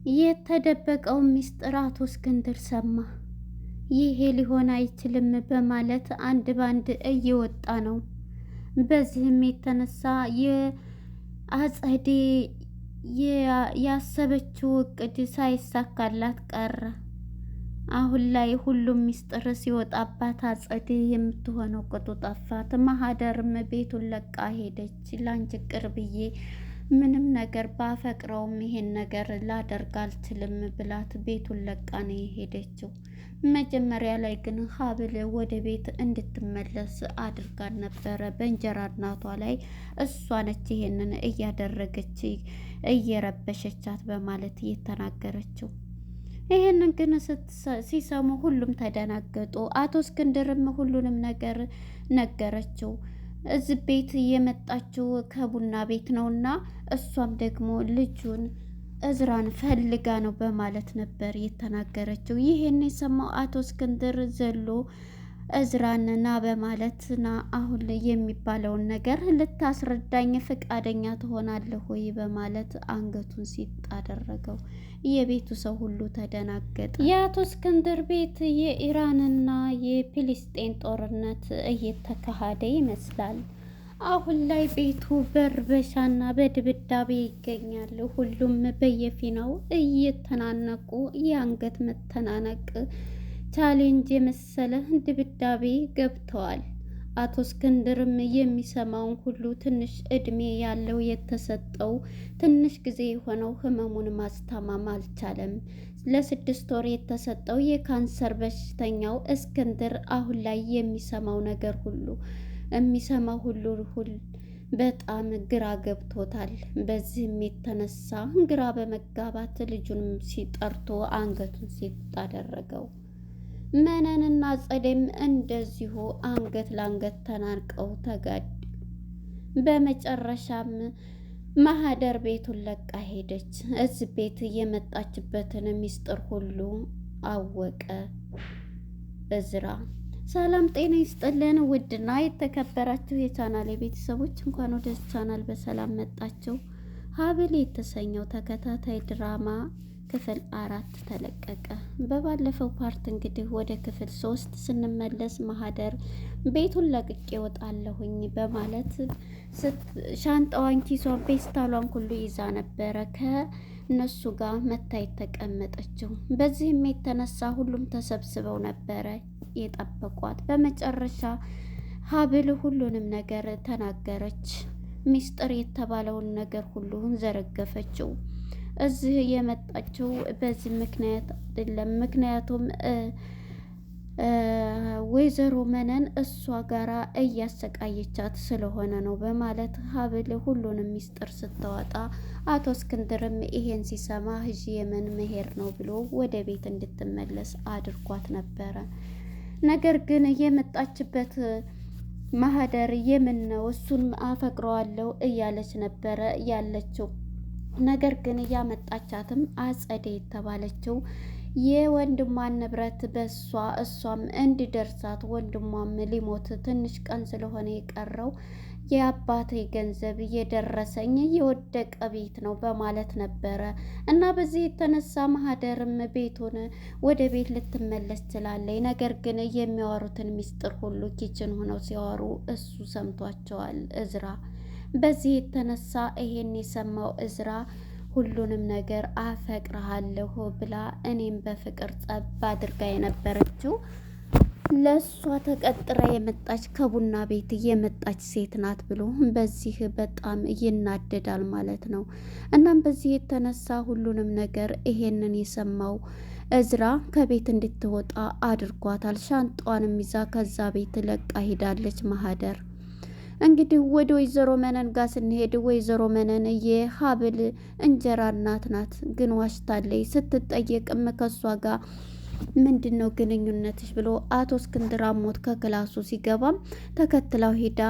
የተደበቀው ሚስጥር አቶ እስክንድር ሰማ። ይሄ ሊሆን አይችልም በማለት አንድ ባንድ እየወጣ ነው። በዚህም የተነሳ የአጸዴ ያሰበችው እቅድ ሳይሳካላት ቀረ። አሁን ላይ ሁሉም ሚስጥር ሲወጣባት አጸዴ የምትሆነው ቅጡ ጠፋት። ማህደርም ቤቱን ለቃ ሄደች። ላንቺ ቅር ብዬ ምንም ነገር ባፈቅረውም ይሄን ነገር ላደርግ አልችልም ብላት ቤቱን ለቃ ነው የሄደችው። መጀመሪያ ላይ ግን ሀብል ወደ ቤት እንድትመለስ አድርጋን ነበረ። በእንጀራ እናቷ ላይ እሷ ነች ይሄንን እያደረገች እየረበሸቻት በማለት እየተናገረችው። ይሄንን ግን ሲሰሙ ሁሉም ተደናገጡ። አቶ እስክንድርም ሁሉንም ነገር ነገረችው። እዚህ ቤት የመጣችው ከቡና ቤት ነውና እሷም ደግሞ ልጁን እዝራን ፈልጋ ነው በማለት ነበር የተናገረችው። ይሄን የሰማው አቶ እስክንድር ዘሎ እዝራን ና በማለት ና አሁን የሚባለውን ነገር ልታስረዳኝ ፈቃደኛ ትሆናለህ ወይ በማለት አንገቱን ሲጥ አደረገው። የቤቱ ሰው ሁሉ ተደናገጠ። የአቶ እስክንድር ቤት የኢራንና የፊሊስጤን ጦርነት እየተካሄደ ይመስላል። አሁን ላይ ቤቱ በርበሻና በድብዳቤ ይገኛል። ሁሉም በየፊናው እየተናነቁ የአንገት መተናነቅ ቻሌንጅ የመሰለ ድብዳቤ ገብተዋል። አቶ እስክንድርም የሚሰማውን ሁሉ ትንሽ እድሜ ያለው የተሰጠው ትንሽ ጊዜ የሆነው ህመሙን ማስታማም አልቻለም። ለ6 ወር የተሰጠው የካንሰር በሽተኛው እስክንድር አሁን ላይ የሚሰማው ነገር ሁሉ በጣም ግራ ገብቶታል። በዚህም የተነሳ ግራ በመጋባት ልጁንም ሲጠርቶ አንገቱን ሲጥ አደረገው። መነንና ጸደይም እንደዚሁ አንገት ለአንገት ተናንቀው ተጋዱ። በመጨረሻም ማህደር ቤቱን ለቃ ሄደች። እዚህ ቤት የመጣችበትን ሚስጥር ሁሉ አወቀ እዝራ። ሰላም ጤና ይስጥልን ውድና የተከበራችሁ የቻናል ቤተሰቦች እንኳን ወደ ቻናል በሰላም መጣችሁ። ሀብል የተሰኘው ተከታታይ ድራማ ክፍል 4 ተለቀቀ። በባለፈው ፓርት እንግዲህ ወደ ክፍል 3 ስንመለስ ማህደር ቤቱን ለቅቄ እወጣለሁኝ በማለት ሻንጣዋን፣ ኪሷን፣ ፔስታሏን ሁሉ ይዛ ነበረ ከነሱ ጋር መታ የተቀመጠችው። በዚህም የተነሳ ሁሉም ተሰብስበው ነበረ የጠበቋት። በመጨረሻ ሀብል ሁሉንም ነገር ተናገረች። ሚስጥር የተባለውን ነገር ሁሉ ዘረገፈችው። እዚህ የመጣችው በዚህ ምክንያት አይደለም። ምክንያቱም ወይዘሮ መነን እሷ ጋራ እያሰቃየቻት ስለሆነ ነው በማለት ሀብል ሁሉንም ሚስጥር ስታወጣ፣ አቶ እስክንድርም ይሄን ሲሰማ የመን መሄድ ነው ብሎ ወደ ቤት እንድትመለስ አድርጓት ነበረ። ነገር ግን የመጣችበት ማህደር የምን ነው እሱን አፈቅረዋለሁ እያለች ነበረ ያለችው። ነገር ግን ያመጣቻትም አጸዴ የተባለችው የወንድሟን ንብረት እሷም እንዲደርሳት ወንድሟም ሊሞት ትንሽ ቀን ስለሆነ የቀረው የአባቴ ገንዘብ እየደረሰኝ የወደቀ ቤት ነው በማለት ነበረ። እና በዚህ የተነሳ ማህደርም ቤቱን ወደ ቤት ልትመለስ ችላለች። ነገር ግን የሚያወሩትን ሚስጥር ሁሉ ኪችን ሆነው ሲያወሩ እሱ ሰምቷቸዋል እዝራ። በዚህ የተነሳ ይሄን የሰማው እዝራ ሁሉንም ነገር አፈቅርሃለሁ ብላ እኔም በፍቅር ጸብ አድርጋ የነበረችው ለእሷ ተቀጥራ የመጣች ከቡና ቤት የመጣች ሴት ናት ብሎ በዚህ በጣም ይናደዳል ማለት ነው። እናም በዚህ የተነሳ ሁሉንም ነገር ይሄንን የሰማው እዝራ ከቤት እንድትወጣ አድርጓታል። ሻንጧንም ይዛ ከዛ ቤት ለቃ ሄዳለች ማህደር። እንግዲህ ወደ ወይዘሮ መነን ጋር ስንሄድ ወይዘሮ መነን የሀብል እንጀራ እናት ናት፣ ግን ዋሽታለች። ስትጠየቅም ከሷ ጋር ምንድን ነው ግንኙነትሽ ብሎ አቶ እስክንድር አሞት ከክላሱ ሲገባም ተከትላው ሄዳ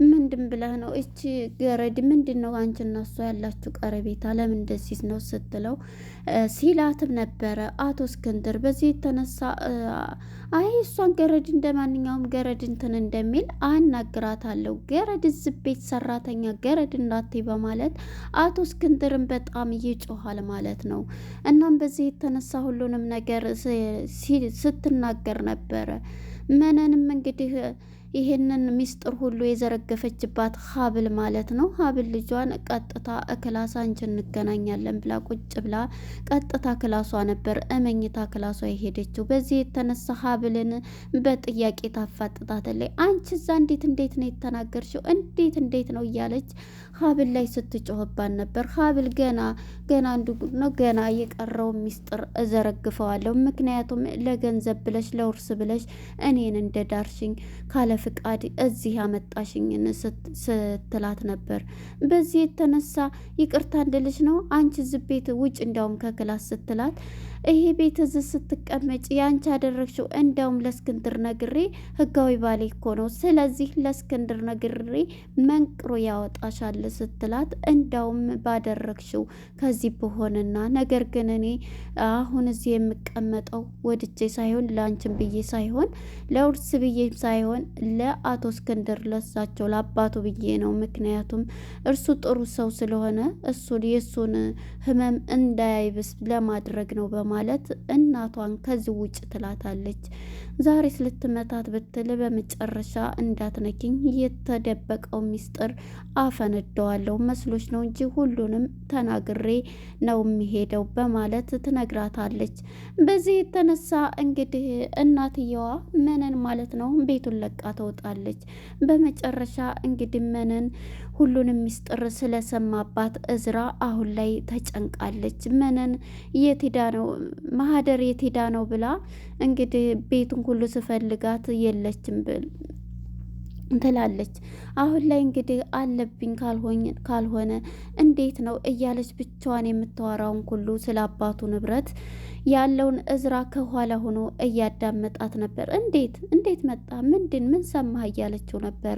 ምንድን ብለህ ነው? እቺ ገረድ ምንድን ነው አንቺና እሷ ያላችሁ ቀረቤታ ለምን እንደዚህ ነው ስትለው ሲላትም ነበረ አቶ እስክንድር። በዚህ የተነሳ አይ እሷን ገረድ እንደ ማንኛውም ገረድ እንትን እንደሚል አናግራታለሁ፣ ገረድ እዚህ ቤት ሰራተኛ ገረድ እንዳትይ በማለት አቶ እስክንድርን በጣም ይጮሃል ማለት ነው። እናም በዚህ የተነሳ ሁሉንም ነገር ስትናገር ነበረ። መነንም እንግዲህ ይሄንን ሚስጥር ሁሉ የዘረገፈችባት ሀብል ማለት ነው። ሀብል ልጇን ቀጥታ ክላስ አንቺ እንገናኛለን ብላ ቁጭ ብላ ቀጥታ ክላሷ ነበር እመኝታ ክላሷ የሄደችው። በዚህ የተነሳ ሀብልን በጥያቄ ታፋጥጣታለች። አንቺ እዛ እንዴት ነው የተናገርሽው? እንዴት ነው እያለች ሀብል ላይ ስትጮህባት ነበር። ሀብል ገና አንዱ ነው ገና የቀረውን ሚስጥር እዘረግፈዋለሁ። ምክንያቱም ለገንዘብ ብለሽ ለውርስ ብለሽ እኔን እንደ ዳርሽኝ ካለ ፍቃድ እዚህ ያመጣሽኝን ስትላት ነበር። በዚህ የተነሳ ይቅርታ እንድልሽ ነው አንቺ እዚህ ቤት ውጭ እንዲያውም ከክላስ ስትላት ይሄ ቤት እዚህ ስትቀመጭ ያንቺ ያደረግሽው እንዲያውም ለእስክንድር ነግሬ ህጋዊ ባሌ እኮ ነው፣ ስለዚህ ለእስክንድር ነግሬ መንቅሮ ያወጣሻል ስትላት እንዲያውም ባደረግሽው ከዚህ በሆነና ነገር ግን እኔ አሁን እዚህ የምቀመጠው ወድጄ ሳይሆን ለአንቺን ብዬ ሳይሆን ለውርስ ብዬ ሳይሆን ለአቶ እስክንድር ለሳቸው ለአባቱ ብዬ ነው። ምክንያቱም እርሱ ጥሩ ሰው ስለሆነ የእሱን ህመም እንዳያይብስ ለማድረግ ነው በማለት እናቷን ከዚህ ውጭ ትላታለች። ዛሬስ ልትመታት ብትል በመጨረሻ እንዳትነኪኝ የተደበቀው ሚስጥር አፈነደዋለሁ መስሎች ነው እንጂ ሁሉንም ተናግሬ ነው የሚሄደው በማለት ትነግራታለች። በዚህ የተነሳ እንግዲህ እናትየዋ መነን ማለት ነው ቤቱን ለቃ ትወጣለች። በመጨረሻ እንግዲህ መነን ሁሉንም ሚስጥር ስለሰማባት እዝራ አሁን ላይ ተጨንቃለች። መነን የት ሄዳ ነው ማህደር የት ሄዳ ነው ብላ እንግዲህ ቤቱን ሁሉ ስፈልጋት የለችም ትላለች። አሁን ላይ እንግዲህ አለብኝ ካልሆነ እንዴት ነው እያለች ብቻዋን የምታወራውን ሁሉ ስለ አባቱ ንብረት ያለውን እዝራ ከኋላ ሆኖ እያዳመጣት ነበር። እንዴት መጣ ምን ሰማህ እያለችው ነበረ።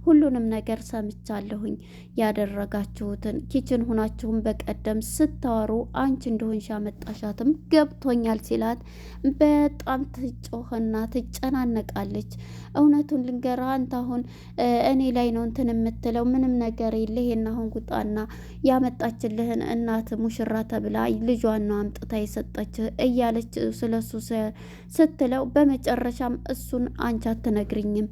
ሁሉንም ነገር ሰምቻለሁኝ፣ ያደረጋችሁትን ኪችን ሁናችሁም በቀደም ስታወሩ አንቺ እንደሆንሽ ያመጣሻትም ገብቶኛል ሲላት በጣም ትጮህና ትጨናነቃለች። እውነቱን ልንገራ አንተ አሁን እኔ ላይ ነው እንትን የምትለው ምንም ነገር የለ ይሄን አሁን ጉጣና ያመጣችልህን እናት ሙሽራ ተብላ ልጇን ነው አምጥታ የሰጠች እያለች ስለሱ ስትለው በመጨረሻም እሱን አንቺ አትነግሪኝም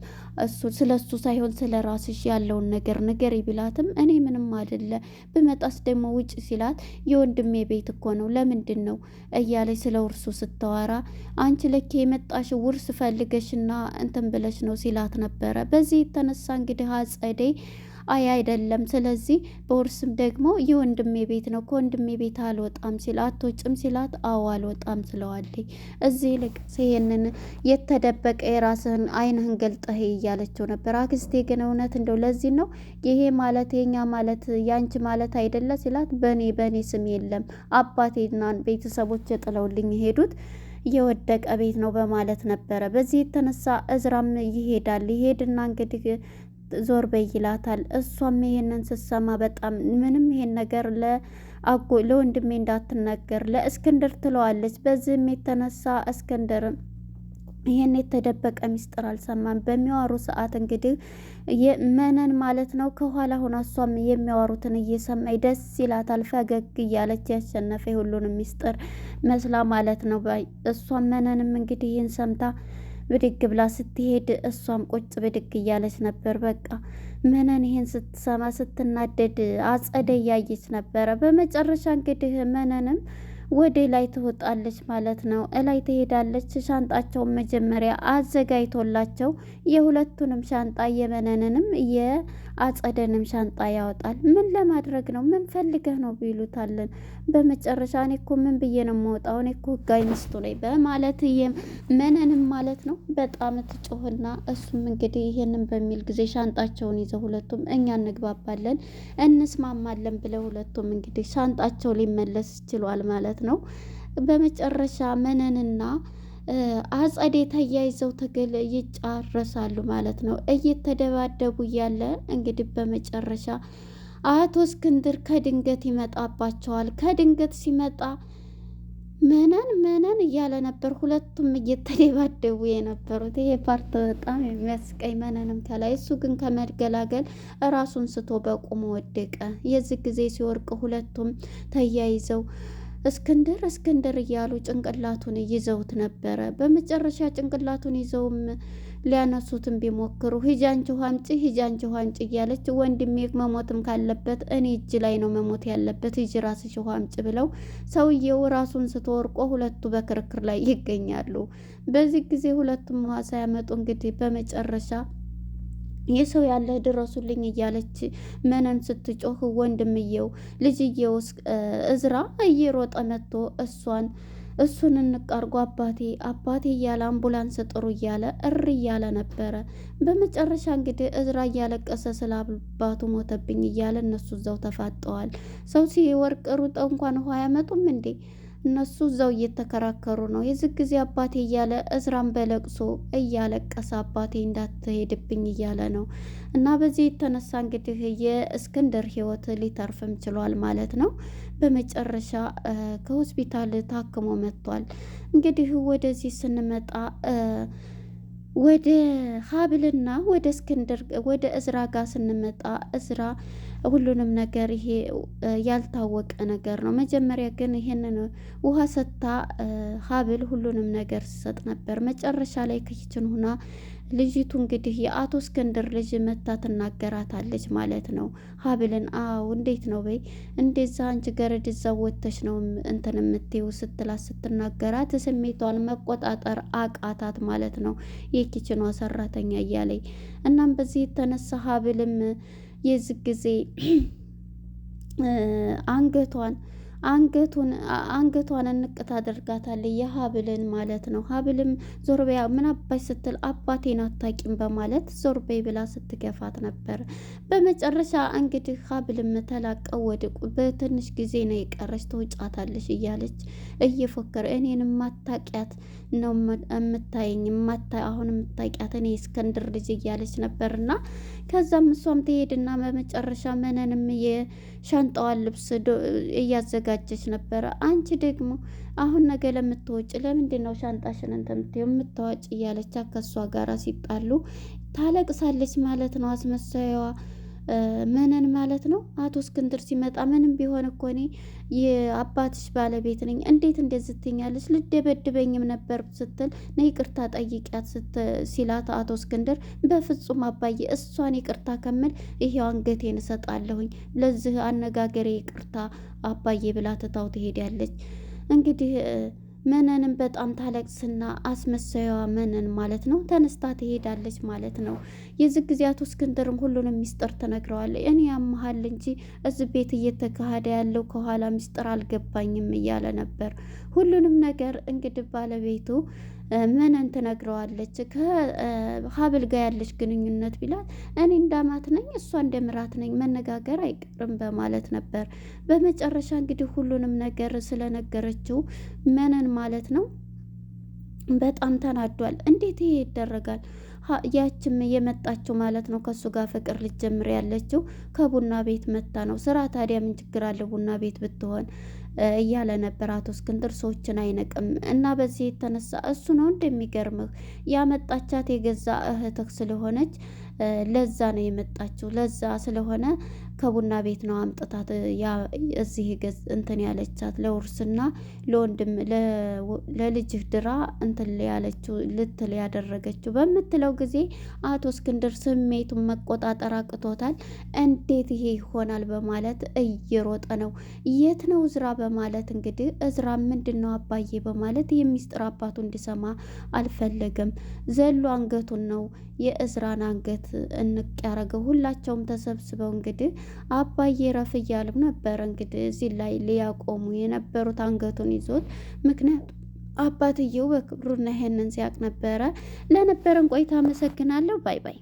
ስለሱ ሳይሆን ስለ ራስሽ ያለውን ነገር ንገሪ ቢላትም እኔ ምንም አይደለ ብመጣስ ደግሞ ውጭ ሲላት የወንድሜ ቤት እኮ ነው ለምንድን ነው እያለች ስለ ውርሱ ስታወራ አንቺ ለኬ የመጣሽ ውርስ ፈልገሽና እንትን ብለሽ ነው ሲላት ነበረ። በዚህ የተነሳ እንግዲህ አጸደይ አይደለም ስለዚህ በውርስም ደግሞ የወንድሜ ቤት ነው ከወንድሜ ቤት አልወጣም ሲል አትወጭም ሲላት አዎ አልወጣም ትለዋለች። እዚህ ልቅ ይሄንን የተደበቀ የራስህን አይንህን ገልጠህ እያለችው ነበር። አክስቴ ግን እውነት እንደው ለዚህ ነው ይሄ ማለት የኛ ማለት ያንቺ ማለት አይደለ ሲላት በእኔ ስም የለም አባቴና ቤተሰቦች የጥለውልኝ ሄዱት የወደቀ ቤት ነው በማለት ነበረ። በዚህ የተነሳ እዝራም ይሄድና እንግዲህ ዞር በይ ይላታል። እሷም ይሄንን ስትሰማ በጣም ምንም ይሄን ነገር ለወንድሜ እንዳትናገር ለእስክንድር ትለዋለች። በዚህም የተነሳ እስክንድርም ይሄን የተደበቀ ሚስጥር አልሰማም። በሚያወሩ ሰዓት እንግዲህ መነን ማለት ነው ከኋላ ሆና እሷም የሚያወሩትን እየሰማይ ደስ ይላታል። ፈገግ እያለች ያሸነፈ ሁሉንም ሚስጥር መስላ ማለት ነው። እሷም መነንም እንግዲህ ይህን ሰምታ ብድግ ብላ ስትሄድ እሷም ቁጭ ብድግ እያለች ነበር። በቃ መነን ይሄን ስትሰማ ስትናደድ አጸደ እያየች ነበረ። በመጨረሻ እንግዲህ መነንም ወደ ላይ ትወጣለች ማለት ነው። እላይ ትሄዳለች። ሻንጣቸውን መጀመሪያ አዘጋጅቶላቸው የሁለቱንም ሻንጣ የመነንንም የአጸደንም ሻንጣ ያወጣል። ምን ለማድረግ ነው ምን ፈልገህ ነው ቢሉታለን። በመጨረሻ እኔ እኮ ምን ብዬ ነው የምወጣው እኔ እኮ ህጋዊ ሚስቱ ነኝ በማለት መነንም ማለት ነው በጣም ትጮህና እሱም እንግዲህ ይሄንን በሚል ጊዜ ሻንጣቸውን ይዘው ሁለቱም እኛ እንግባባለን እንስማማለን ብለው ሁለቱም እንግዲህ ሻንጣቸው ሊመለስ ችሏል ማለት ነው። በመጨረሻ መነንና አጸዴ ተያይዘው ትግል ይጫረሳሉ ማለት ነው። እየተደባደቡ እያለ እንግዲህ በመጨረሻ አቶ እስክንድር ከድንገት ይመጣባቸዋል። ከድንገት ሲመጣ መነን እያለ ነበር። ሁለቱም እየተደባደቡ የነበሩት ይሄ ፓርት በጣም የሚያስቀኝ። መነንም ከላይ እሱ ግን ከመገላገል ራሱን ስቶ በቁሙ ወደቀ። የዚህ ጊዜ ሲወርቅ ሁለቱም ተያይዘው እስክንድር እያሉ ጭንቅላቱን ይዘውት ነበረ። በመጨረሻ ጭንቅላቱን ይዘውም ሊያነሱትም ቢሞክሩ ሂጂ አንቺ ውሃ አምጪ፣ ሂጂ አንቺ ውሃ አምጪ እያለች ወንድሜ መሞትም ካለበት እኔ እጅ ላይ ነው መሞት ያለበት፣ ሂጂ ራስሽ ውሃ አምጪ ብለው ሰውየው ራሱን ስትወርቆ ሁለቱ በክርክር ላይ ይገኛሉ። በዚህ ጊዜ ሁለቱም ውሃ ሳያመጡ እንግዲህ በመጨረሻ የሰው ያለ ድረሱልኝ እያለች መነን ስትጮህ ወንድምየው ልጅየው እዝራ እየሮጠ መጥቶ እሱን እንቃርጎ አባቴ እያለ አምቡላንስ ጥሩ እያለ እያለ ነበረ። በመጨረሻ እንግዲህ እዝራ እያለቀሰ ስለ አባቱ ሞተብኝ እያለ እነሱ እዛው ተፋጠዋል። ሰው ሲወርቅ ሩጠው እንኳን ውሃ አያመጡም እንዴ? እነሱ እዛው እየተከራከሩ ነው። የዚህ ጊዜ አባቴ እያለ እዝራን በለቅሶ እያለቀሰ አባቴ እንዳትሄድብኝ እያለ ነው። እና በዚህ የተነሳ እንግዲህ የእስክንድር ሕይወት ሊተርፍም ችሏል ማለት ነው። በመጨረሻ ከሆስፒታል ታክሞ መጥቷል። እንግዲህ ወደዚህ ስንመጣ ወደ ሀብልና ወደ እስክንድር ወደ እዝራ ጋር ስንመጣ እዝራ ሁሉንም ነገር ይሄ ያልታወቀ ነገር ነው። መጀመሪያ ግን ይሄንን ውሃ ሰጥታ ሀብል ሁሉንም ነገር ሲሰጥ ነበር። መጨረሻ ላይ ክችችን ሁና ልጅቱ እንግዲህ የአቶ እስክንድር ልጅ መታ ትናገራታለች ማለት ነው። ሀብልን አዎ እንዴት ነው በይ እንደዛ አንቺ ገረድ እዛ ወተሽ ነው እንትን የምትይው ስትላት ስትናገራት ስሜቷን መቆጣጠር አቃታት ማለት ነው። የኪችኗ ሰራተኛ እያለኝ እናም በዚህ የተነሳ ሀብልም የዚህ ጊዜ አንገቷን እንቅት አድርጋታለች የሀብልን ማለት ነው። ሀብልም ዞር በይ ምን አባሽ ስትል አባቴን አታቂም በማለት ዞር በይ ብላ ስትገፋት ነበር። በመጨረሻ እንግዲህ ሀብልም ተላቀው ወድቁ። በትንሽ ጊዜ ነው የቀረች ተውጫታለሽ እያለች እየፎከረ እኔን ማታቂያት ነው የምታየኝ አሁን የምታቂያት እኔ እስክንድር ልጅ እያለች ነበርና ከዛም እሷም ትሄድና በመጨረሻ መነንም የሻንጣዋን ልብስ እያዘጋጀች ነበረ። አንቺ ደግሞ አሁን ነገ ለምትወጪ ለምንድን ነው ሻንጣሽን እንትን የምታወጪ እያለች ከሷ ጋር ሲጣሉ ታለቅሳለች ማለት ነው። አስመሳይዋ መነን ማለት ነው። አቶ እስክንድር ሲመጣ ምንም ቢሆን እኮ እኔ የአባትሽ ባለቤት ነኝ፣ እንዴት እንደዚህ ትይኛለሽ? ልደበድበኝም ነበር ስትል ነይ ይቅርታ ጠይቂያት ሲላት አቶ እስክንድር በፍጹም አባዬ እሷን ይቅርታ ከምል ይሄው አንገቴን እሰጣለሁኝ ለዚህ አነጋገሬ ይቅርታ አባዬ ብላ ትታው ትሄዳለች። እንግዲህ መነንም በጣም ታለቅስና አስመሳዩዋ መነን ማለት ነው ተነስታ ትሄዳለች ማለት ነው። የዚህ ጊዜ አቶ እስክንድርም ሁሉንም ሚስጥር ትነግረዋለች። እኔ ያመሃል እንጂ እዚህ ቤት እየተካሄደ ያለው ከኋላ ሚስጥር አልገባኝም እያለ ነበር። ሁሉንም ነገር እንግዲህ ባለቤቱ መነን ትነግረዋለች። ከሀብል ጋር ያለች ግንኙነት ቢላት እኔ እንዳማት ነኝ እሷ እንደምራት ነኝ መነጋገር አይቀርም በማለት ነበር። በመጨረሻ እንግዲህ ሁሉንም ነገር ስለነገረችው መነን ማለት ነው በጣም ተናዷል። እንዴት ይሄ ይደረጋል? ያችም የመጣችው ማለት ነው ከሱ ጋር ፍቅር ልትጀምር ያለችው ከቡና ቤት መታ ነው። ስራ ታዲያ ምን ችግር አለ ቡና ቤት ብትሆን እያለ ነበር። አቶ እስክንድር ሰዎችን አይነቅም እና በዚህ የተነሳ እሱ ነው እንደሚገርምህ ያመጣቻት የገዛ እህትህ ስለሆነች ለዛ ነው የመጣችው። ለዛ ስለሆነ ከቡና ቤት ነው አምጥታት እዚህ እንትን ያለቻት ለውርስና ለወንድም ለልጅህ ድራ እንትን ያለችው ልትል ያደረገችው በምትለው ጊዜ አቶ እስክንድር ስሜቱን መቆጣጠር አቅቶታል። እንዴት ይሄ ይሆናል በማለት እየሮጠ ነው። የት ነው እዝራ በማለት እንግዲህ እዝራ ምንድን ነው አባዬ በማለት የሚስጥር አባቱ እንዲሰማ አልፈለገም። ዘሎ አንገቱን ነው የእዝራን አንገት እንቅ ያረገው። ሁላቸውም ተሰብስበው እንግዲህ አባዬ ረፍ እያሉ ነበር። እንግዲህ እዚህ ላይ ሊያቆሙ የነበሩት አንገቱን ይዞት፣ ምክንያቱም አባትየው በክብሩና ይሄንን ሲያቅ ነበረ። ለነበረን ቆይታ አመሰግናለሁ። ባይ ባይ።